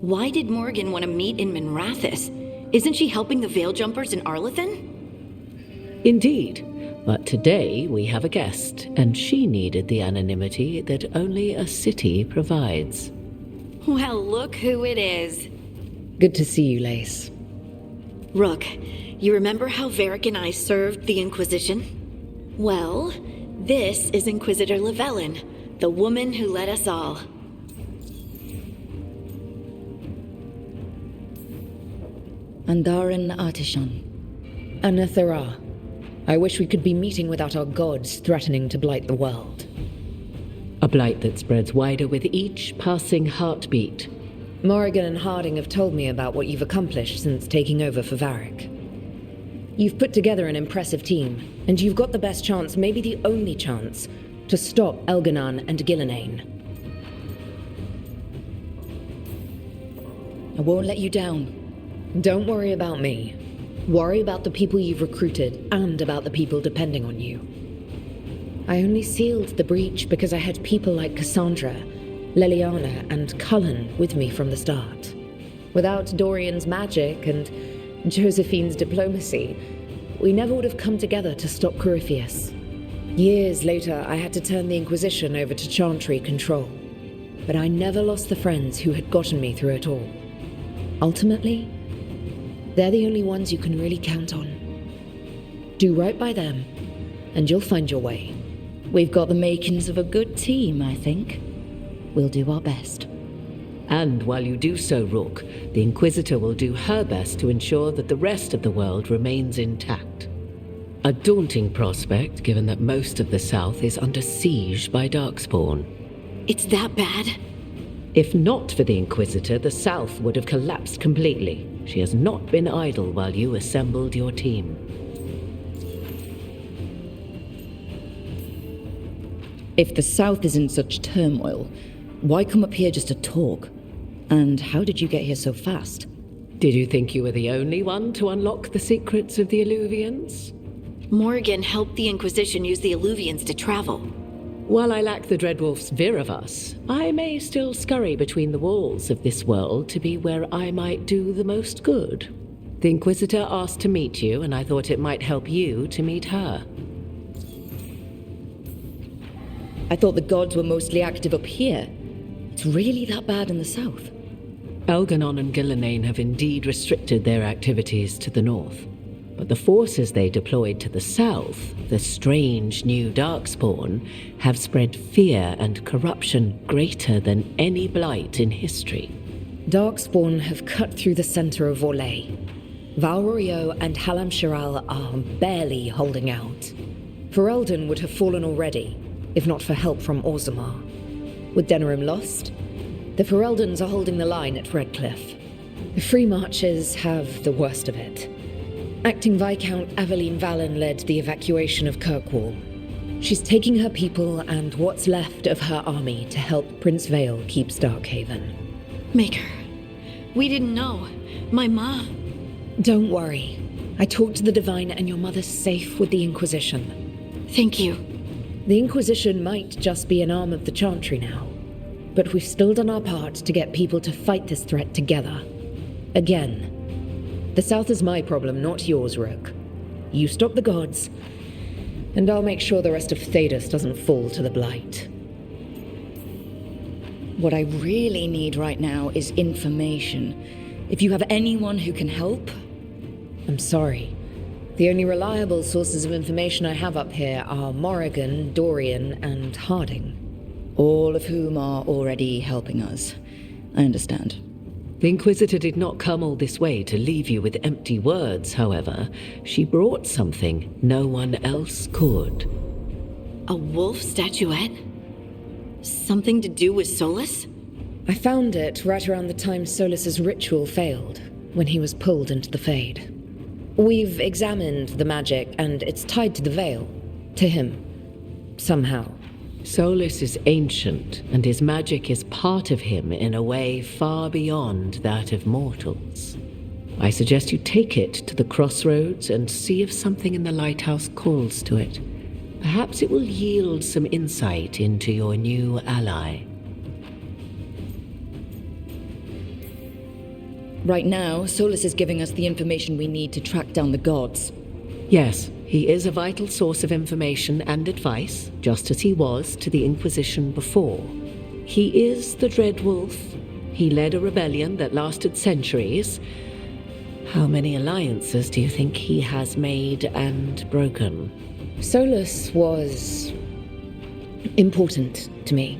Why did Morgan want to meet in Minrathous? Isn't she helping the Veil Jumpers in Arlathan? Indeed. But today we have a guest, and she needed the anonymity that only a city provides. Well, look who it is. Good to see you, Lace. Rook, you remember how Varric and I served the Inquisition? Well, this is Inquisitor Llewellyn, the woman who led us all. Andaran Artishan. Anathara. I wish we could be meeting without our gods threatening to blight the world. A blight that spreads wider with each passing heartbeat. Morrigan and Harding have told me about what you've accomplished since taking over for Varric. You've put together an impressive team, and you've got the best chance, maybe the only chance, to stop Elganon and Gillenane. I won't let you down. Don't worry about me. Worry about the people you've recruited, and about the people depending on you. I only sealed the breach because I had people like Cassandra, Leliana, and Cullen with me from the start. Without Dorian's magic and Josephine's diplomacy, we never would have come together to stop Corypheus. Years later, I had to turn the Inquisition over to Chantry control. But I never lost the friends who had gotten me through it all. Ultimately, they're the only ones you can really count on. Do right by them, and you'll find your way. We've got the makings of a good team, I think. We'll do our best. And while you do so, Rook, the Inquisitor will do her best to ensure that the rest of the world remains intact. A daunting prospect, given that most of the South is under siege by Darkspawn. It's that bad? If not for the Inquisitor, the South would have collapsed completely. She has not been idle while you assembled your team. If the South is in such turmoil, why come up here just to talk? And how did you get here so fast? Did you think you were the only one to unlock the secrets of the Illuvians? Morgan helped the Inquisition use the Illuvians to travel. While I lack the Dreadwolf's Viravas, I may still scurry between the walls of this world to be where I might do the most good. The Inquisitor asked to meet you, and I thought it might help you to meet her. I thought the gods were mostly active up here. It's really that bad in the south? Elganon and Gillenane have indeed restricted their activities to the north. But the forces they deployed to the south, the strange new Darkspawn, have spread fear and corruption greater than any blight in history. Darkspawn have cut through the center of Orlais. Valrorio and Halam Shiral are barely holding out. Ferelden would have fallen already, if not for help from Orzammar. With Denerim lost, the Fereldans are holding the line at Redcliffe. The Free Marchers have the worst of it. Acting Viscount Aveline Valen led the evacuation of Kirkwall. She's taking her people and what's left of her army to help Prince Vale keep Starkhaven. Maker, we didn't know. My ma... Don't worry. I talked to the Divine and your mother's safe with the Inquisition. Thank you. The Inquisition might just be an arm of the Chantry now, but we've still done our part to get people to fight this threat together. Again. The South is my problem, not yours, Rook. You stop the gods, and I'll make sure the rest of Thedas doesn't fall to the blight. What I really need right now is information. If you have anyone who can help... I'm sorry. The only reliable sources of information I have up here are Morrigan, Dorian, and Harding. All of whom are already helping us. I understand. The Inquisitor did not come all this way to leave you with empty words, however. She brought something no one else could. A wolf statuette? Something to do with Solas? I found it right around the time Solas's ritual failed, when he was pulled into the Fade. We've examined the magic, and it's tied to the Veil. To him. Somehow. Solas is ancient, and his magic is part of him in a way far beyond that of mortals. I suggest you take it to the crossroads and see if something in the lighthouse calls to it. Perhaps it will yield some insight into your new ally. Right now, Solas is giving us the information we need to track down the gods. Yes, he is a vital source of information and advice, just as he was to the Inquisition before. He is the Dread Wolf. He led a rebellion that lasted centuries. How many alliances do you think he has made and broken? Solas was important to me.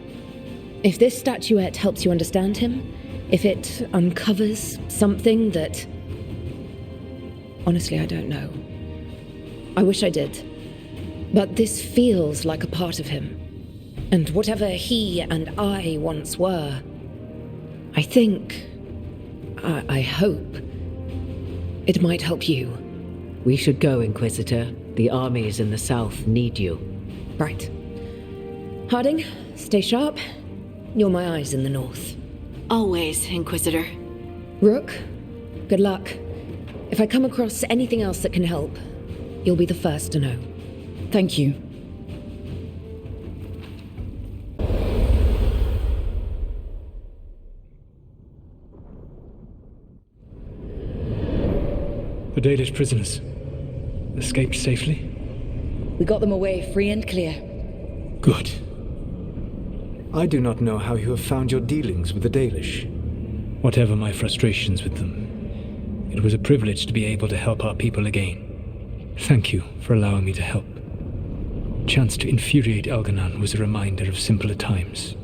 If this statuette helps you understand him, if it uncovers something that... Honestly, I don't know. I wish I did. But this feels like a part of him. And whatever he and I once were, I think... I hope... it might help you. We should go, Inquisitor. The armies in the south need you. Right. Harding, stay sharp. You're my eyes in the north. Always, Inquisitor. Rook, good luck. If I come across anything else that can help, you'll be the first to know. Thank you. The Dalish prisoners escaped safely? We got them away free and clear. Good. I do not know how you have found your dealings with the Dalish. Whatever my frustrations with them, it was a privilege to be able to help our people again. Thank you for allowing me to help. The chance to infuriate Elganon was a reminder of simpler times.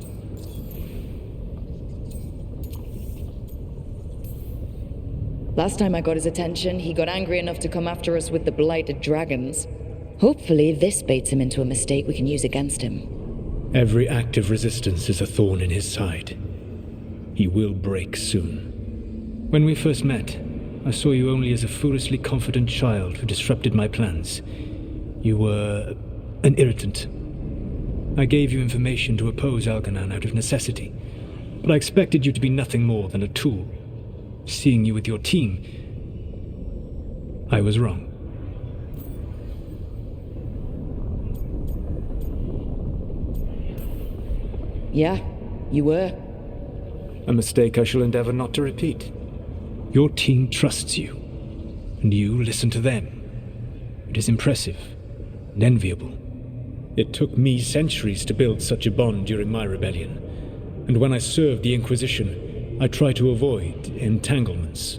Last time I got his attention, he got angry enough to come after us with the blighted dragons. Hopefully this baits him into a mistake we can use against him. Every act of resistance is a thorn in his side. He will break soon. When we first met, I saw you only as a foolishly confident child who disrupted my plans. You were an irritant. I gave you information to oppose Elganon out of necessity, but I expected you to be nothing more than a tool. Seeing you with your team, I was wrong. Yeah, you were. A mistake I shall endeavor not to repeat. Your team trusts you, and you listen to them. It is impressive and enviable. It took me centuries to build such a bond during my rebellion, and when I served the Inquisition, I try to avoid entanglements.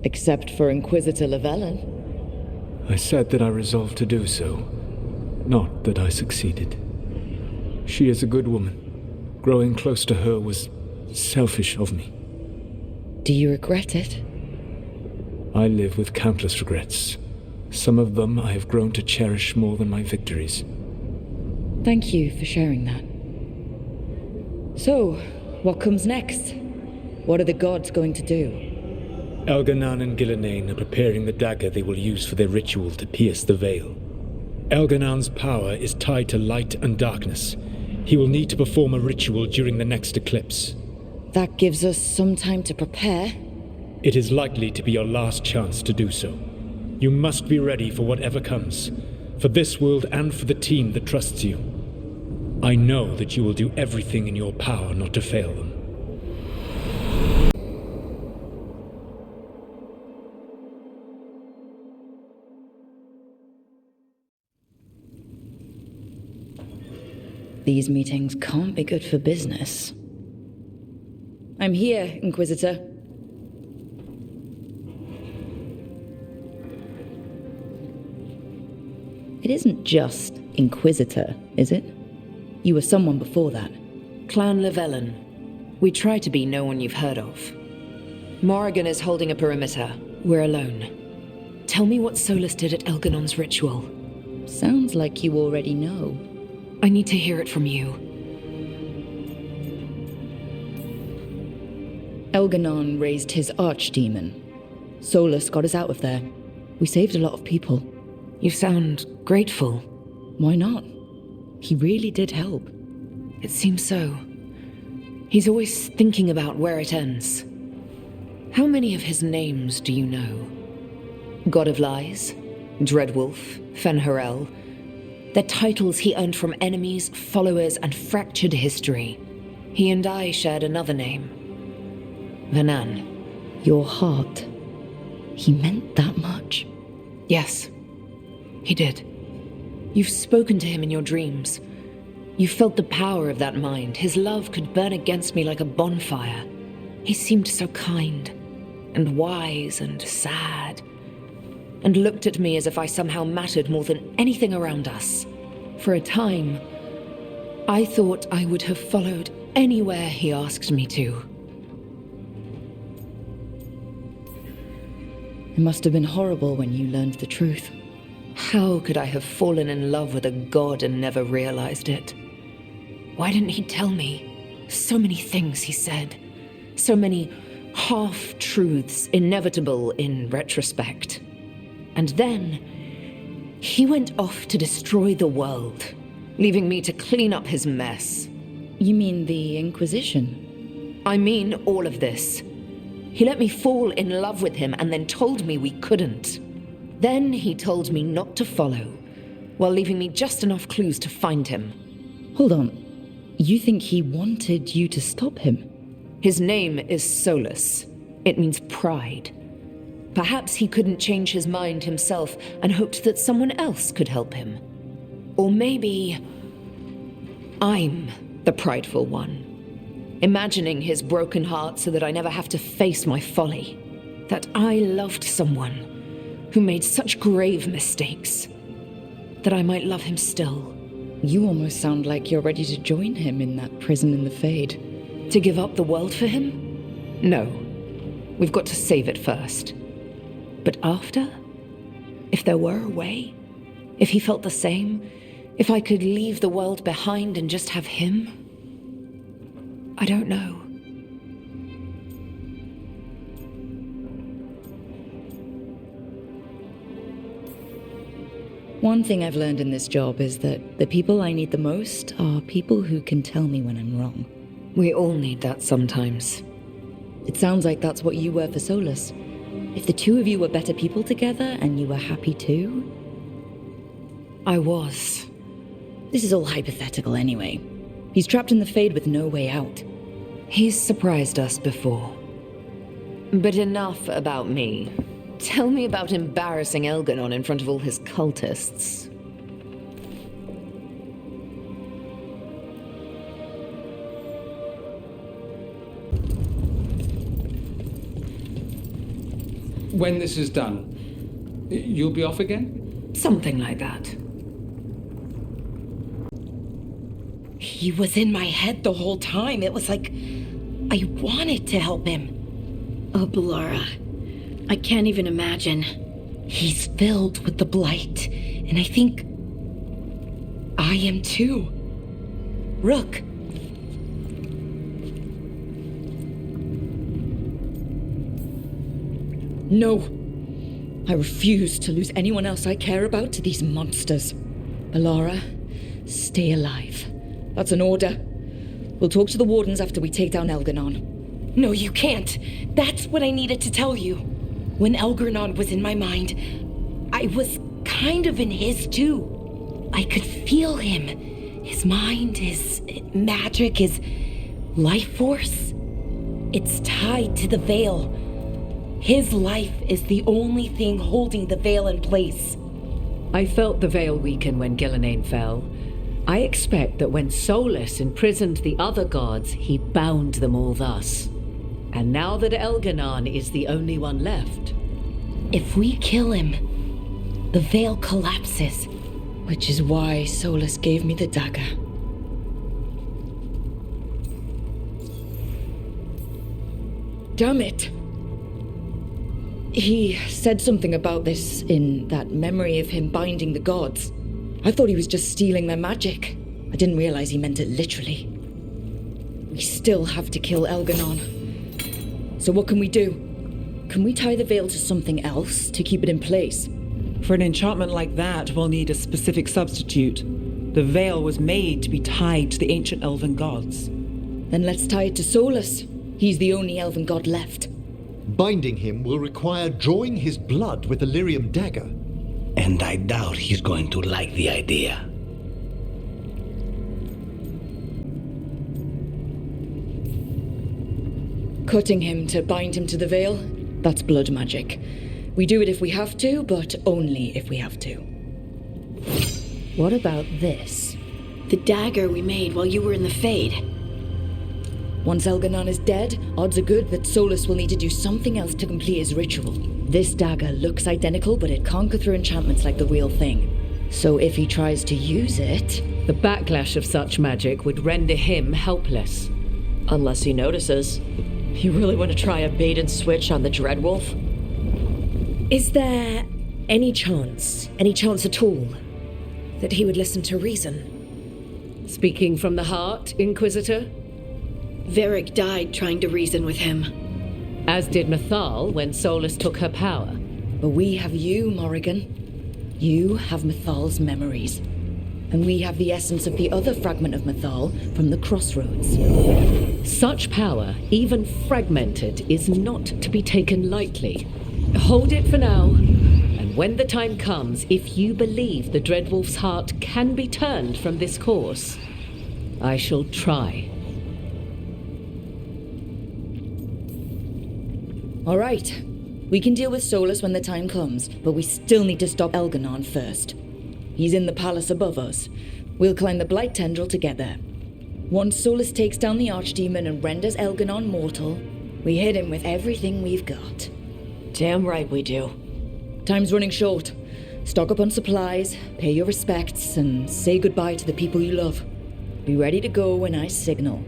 Except for Inquisitor Llewellyn. I said that I resolved to do so, not that I succeeded. She is a good woman. Growing close to her was selfish of me. Do you regret it? I live with countless regrets. Some of them I have grown to cherish more than my victories. Thank you for sharing that. So, what comes next? What are the gods going to do? Elganon and Gillenane are preparing the dagger they will use for their ritual to pierce the veil. Elganon's power is tied to light and darkness. He will need to perform a ritual during the next eclipse. That gives us some time to prepare. It is likely to be your last chance to do so. You must be ready for whatever comes, for this world and for the team that trusts you. I know that you will do everything in your power not to fail them. These meetings can't be good for business. I'm here, Inquisitor. It isn't just Inquisitor, is it? You were someone before that. Clan Llewellyn. We try to be no one you've heard of. Morrigan is holding a perimeter. We're alone. Tell me what Solas did at Elganon's ritual. Sounds like you already know. I need to hear it from you. Elganon raised his archdemon. Solas got us out of there. We saved a lot of people. You sound grateful. Why not? He really did help. It seems so. He's always thinking about where it ends. How many of his names do you know? God of Lies, Dreadwolf, Fen'Harel. They're titles he earned from enemies, followers, and fractured history. He and I shared another name. Vanan. Your heart. He meant that much. Yes, he did. You've spoken to him in your dreams. You felt the power of that mind. His love could burn against me like a bonfire. He seemed so kind, and wise, and sad, and looked at me as if I somehow mattered more than anything around us. For a time, I thought I would have followed anywhere he asked me to. It must have been horrible when you learned the truth. How could I have fallen in love with a god and never realized it? Why didn't he tell me? So many things he said. So many half-truths, inevitable in retrospect. And then, he went off to destroy the world, leaving me to clean up his mess. You mean the Inquisition? I mean all of this. He let me fall in love with him and then told me we couldn't. Then he told me not to follow, while leaving me just enough clues to find him. Hold on. You think he wanted you to stop him? His name is Solas. It means pride. Perhaps he couldn't change his mind himself and hoped that someone else could help him. Or maybe I'm the prideful one, imagining his broken heart so that I never have to face my folly. That I loved someone who made such grave mistakes, that I might love him still. You almost sound like you're ready to join him in that prison in the Fade. To give up the world for him? No. We've got to save it first. But after? If there were a way? If he felt the same? If I could leave the world behind and just have him? I don't know. One thing I've learned in this job is that the people I need the most are people who can tell me when I'm wrong. We all need that sometimes. It sounds like that's what you were for Solas. If the two of you were better people together and you were happy too? I was. This is all hypothetical anyway. He's trapped in the Fade with no way out. He's surprised us before. But enough about me. Tell me about embarrassing Elganon in front of all his cultists. When this is done, you'll be off again? Something like that. He was in my head the whole time. It was like I wanted to help him. Oh, Belara. I can't even imagine. He's filled with the blight, and I think I am too. Rook. No. I refuse to lose anyone else I care about to these monsters. Belara, stay alive. That's an order. We'll talk to the wardens after we take down Elganon. No, you can't. That's what I needed to tell you. When Elganon was in my mind, I was kind of in his too. I could feel him. His mind, his magic, his life force. It's tied to the Veil. His life is the only thing holding the Veil in place. I felt the Veil weaken when Gillenane fell. I expect that when Solas imprisoned the other gods, he bound them all thus. And now that Elganon is the only one left... If we kill him, the Veil collapses. Which is why Solas gave me the dagger. Damn it! He said something about this in that memory of him binding the gods. I thought he was just stealing their magic. I didn't realize he meant it literally. We still have to kill Elganon. So what can we do? Can we tie the Veil to something else to keep it in place? For an enchantment like that, we'll need a specific substitute. The Veil was made to be tied to the ancient elven gods. Then let's tie it to Solas. He's the only elven god left. Binding him will require drawing his blood with the lyrium dagger. And I doubt he's going to like the idea. Cutting him to bind him to the veil, that's blood magic. We do it if we have to, but only if we have to. What about this? The dagger we made while you were in the Fade. Once Elganon is dead, odds are good that Solas will need to do something else to complete his ritual. This dagger looks identical, but it can't go through enchantments like the real thing. So if he tries to use it... The backlash of such magic would render him helpless. Unless he notices. You really want to try a bait and switch on the Dreadwolf? Is there any chance at all, that he would listen to reason? Speaking from the heart, Inquisitor? Varric died trying to reason with him. As did Mythal when Solas took her power. But we have you, Morrigan. You have Mythal's memories. And we have the essence of the other fragment of Mythal from the Crossroads. Such power, even fragmented, is not to be taken lightly. Hold it for now. And when the time comes, if you believe the Dreadwolf's heart can be turned from this course, I shall try. All right. We can deal with Solas when the time comes, but we still need to stop Elganon first. He's in the palace above us. We'll climb the Blight Tendril together. Once Solas takes down the Archdemon and renders Elganon mortal, we hit him with everything we've got. Damn right we do. Time's running short. Stock up on supplies, pay your respects, and say goodbye to the people you love. Be ready to go when I signal.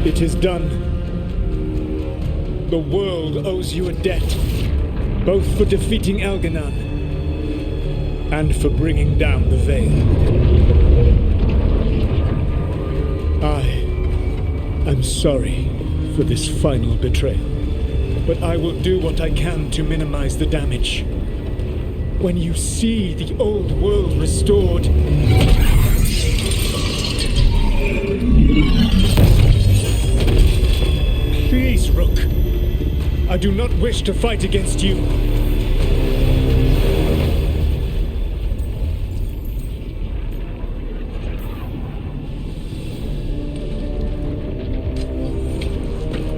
It is done. The world owes you a debt, both for defeating Elganon and for bringing down the Veil. I'm sorry for this final betrayal, but I will do what I can to minimize the damage. When you see the old world restored, please, Rook. I do not wish to fight against you.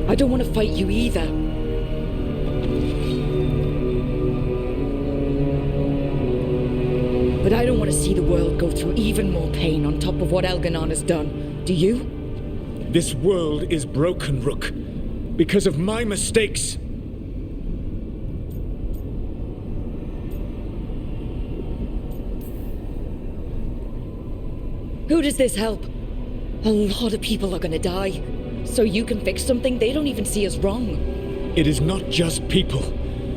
I don't want to fight you either. But I don't want to see the world go through even more pain on top of what Elganon has done. Do you? This world is broken, Rook, because of my mistakes. Who does this help? A lot of people are gonna die. So you can fix something they don't even see as wrong. It is not just people.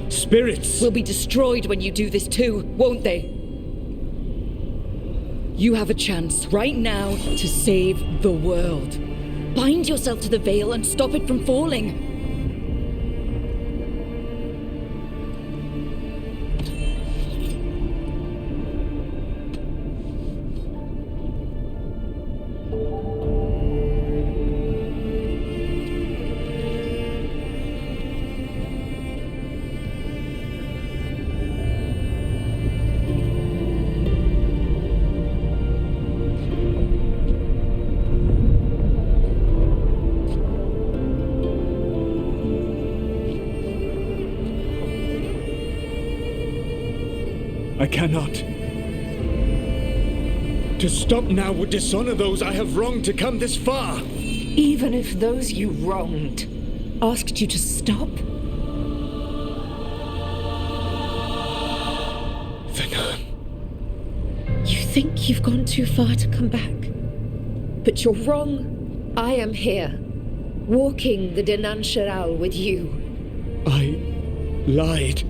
Spirits will be destroyed when you do this too, won't they? You have a chance right now to save the world. Bind yourself to the veil and stop it from falling. I cannot. To stop now would dishonor those I have wronged to come this far. Even if those you wronged asked you to stop? Then you think you've gone too far to come back? But you're wrong. I am here, walking the Denan Sharal with you. I lied.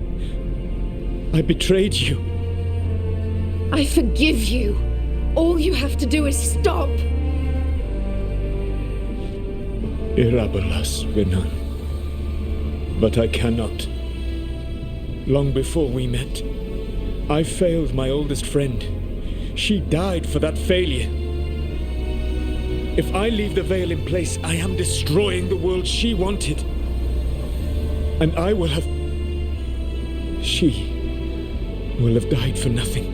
I betrayed you. I forgive you. All you have to do is stop. Irabolas, Venan. But I cannot. Long before we met, I failed my oldest friend. She died for that failure. If I leave the veil in place, I am destroying the world she wanted. And I will have... She will have died for nothing.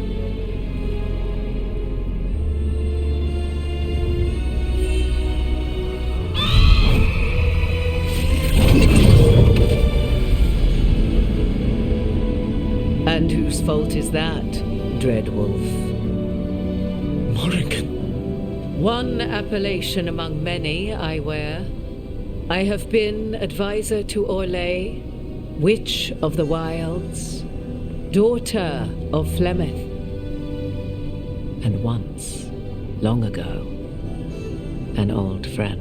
And whose fault is that, Dread Wolf? Morrigan. One appellation among many I wear. I have been advisor to Orlais, Witch of the Wilds, daughter of Flemeth, and once, long ago, an old friend.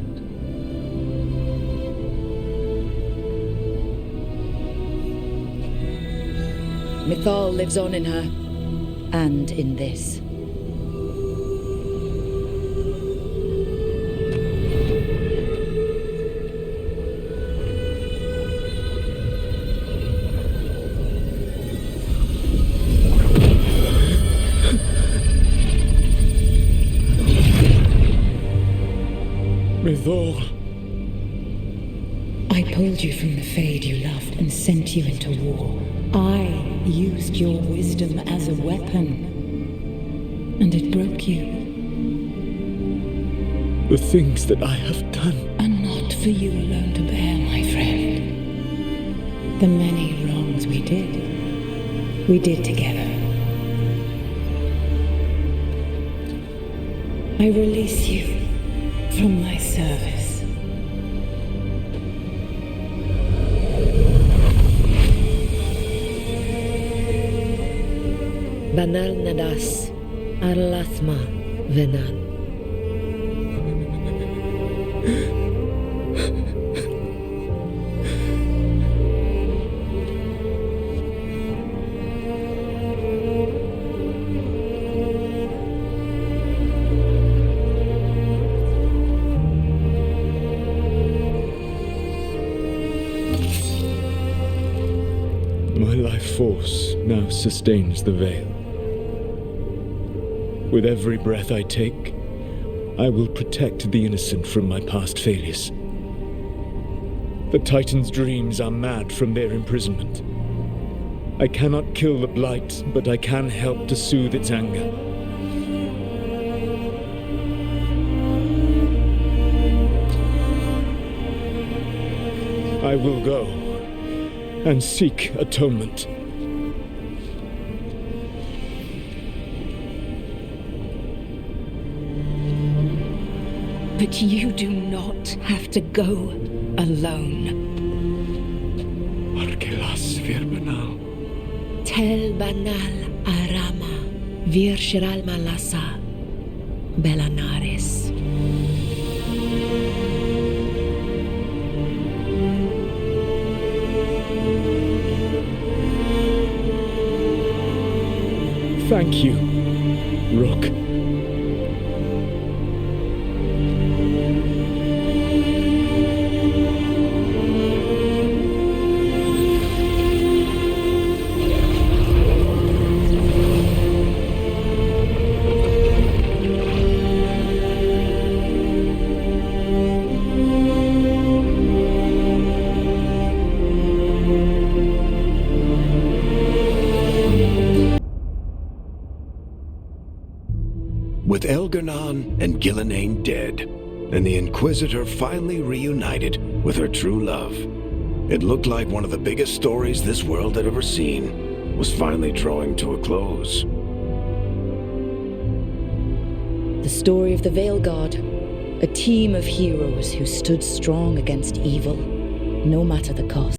Mythal lives on in her, and in this. Mythal. I pulled you from the Fade you loved and sent you into war. I used your wisdom as a weapon, and it broke you. The things that I have done are not for you alone to bear, my friend. The many wrongs we did together. I release you from my service. Banal Nadas, Arlathma, Venan. My life force now sustains the veil. With every breath I take, I will protect the innocent from my past failures. The Titan's dreams are mad from their imprisonment. I cannot kill the blight, but I can help to soothe its anger. I will go and seek atonement. But you do not have to go alone. Arkelas Virbanal. Tel Banal Arama, Vir Shiral Malasa, Belanaris. Thank you, Rook. With Elgar'nan and Gillenane dead, and the Inquisitor finally reunited with her true love, it looked like one of the biggest stories this world had ever seen was finally drawing to a close. The story of the Veilguard, a team of heroes who stood strong against evil, no matter the cost.